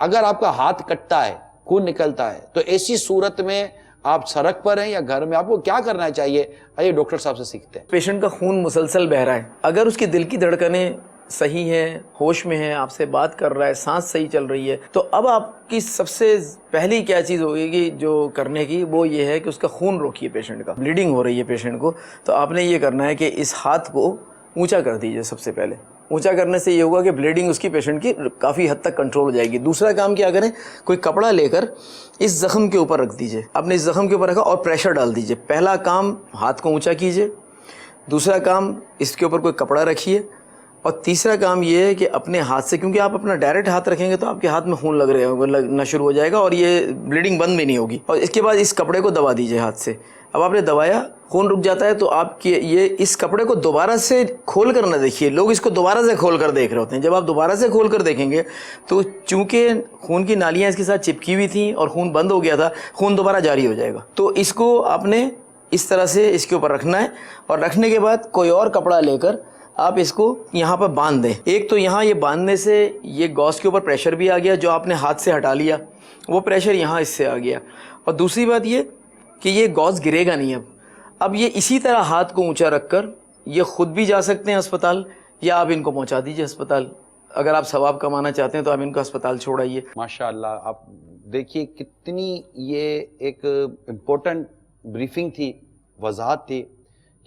अगर आपका हाथ कटता है, खून निकलता है, तो ऐसी सूरत में आप सड़क पर हैं या घर में, आपको क्या करना चाहिए? आइए डॉक्टर साहब से सीखते हैं। पेशेंट का खून मुसलसल बह रहा है, अगर उसकी दिल की धड़कनें सही हैं, होश में है, आपसे बात कर रहा है, सांस सही चल रही है, तो अब आपकी सबसे पहली क्या चीज़ होगी जो करने की, वो ये है कि उसका खून रोकिए। पेशेंट का ब्लीडिंग हो रही है पेशेंट को, तो आपने ये करना है कि इस हाथ को ऊंचा कर दीजिए। सबसे पहले ऊंचा करने से ये होगा कि ब्लीडिंग उसकी पेशेंट की काफ़ी हद तक कंट्रोल हो जाएगी। दूसरा काम क्या करें, कोई कपड़ा लेकर इस जख्म के ऊपर रख दीजिए। आपने इस जख्म के ऊपर रखा और प्रेशर डाल दीजिए। पहला काम हाथ को ऊंचा कीजिए, दूसरा काम इसके ऊपर कोई कपड़ा रखिए, और तीसरा काम ये है कि अपने हाथ से, क्योंकि आप अपना डायरेक्ट हाथ रखेंगे तो आपके हाथ में खून लगना शुरू हो जाएगा और ये ब्लीडिंग बंद भी नहीं होगी। और इसके बाद इस कपड़े को दबा दीजिए हाथ से। अब आपने दबाया, खून रुक जाता है, तो आपके ये इस कपड़े को दोबारा से खोल कर ना देखिए। लोग इसको दोबारा से खोल कर देख रहे होते हैं। जब आप दोबारा से खोल कर देखेंगे तो चूंकि खून की नालियाँ इसके साथ चिपकी हुई थी और खून बंद हो गया था, खून दोबारा जारी हो जाएगा। तो इसको आपने इस तरह से इसके ऊपर रखना है, और रखने के बाद कोई और कपड़ा लेकर आप इसको यहाँ पर बांध दें। एक तो यहाँ ये बांधने से ये गॉज के ऊपर प्रेशर भी आ गया, जो आपने हाथ से हटा लिया वो प्रेशर यहाँ इससे आ गया। और दूसरी बात ये कि ये गॉज गिरेगा नहीं। अब ये इसी तरह हाथ को ऊंचा रखकर ये खुद भी जा सकते हैं अस्पताल, या आप इनको पहुँचा दीजिए अस्पताल। अगर आप सवाब कमाना चाहते हैं तो आप इनको अस्पताल छोड़ाइए। माशाअल्लाह, आप देखिए कितनी ये एक इम्पोर्टेंट ब्रीफिंग थी, वजाहत थी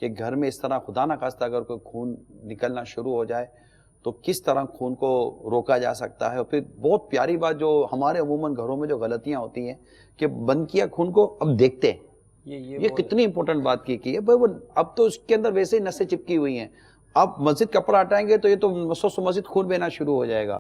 कि घर में इस तरह खुदा न खास्ता अगर कोई खून निकलना शुरू हो जाए तो किस तरह खून को रोका जा सकता है। और फिर बहुत प्यारी बात, जो हमारे अमूमन घरों में जो गलतियां होती हैं कि बंद किया खून को, अब देखते हैं। ये कितनी इंपॉर्टेंट बात की है भाई। वो अब तो उसके अंदर वैसे ही नसें चिपकी हुई हैं, आप मस्जिद कपड़ा हटाएंगे तो ये तो मस्जिद खून बहना शुरू हो जाएगा।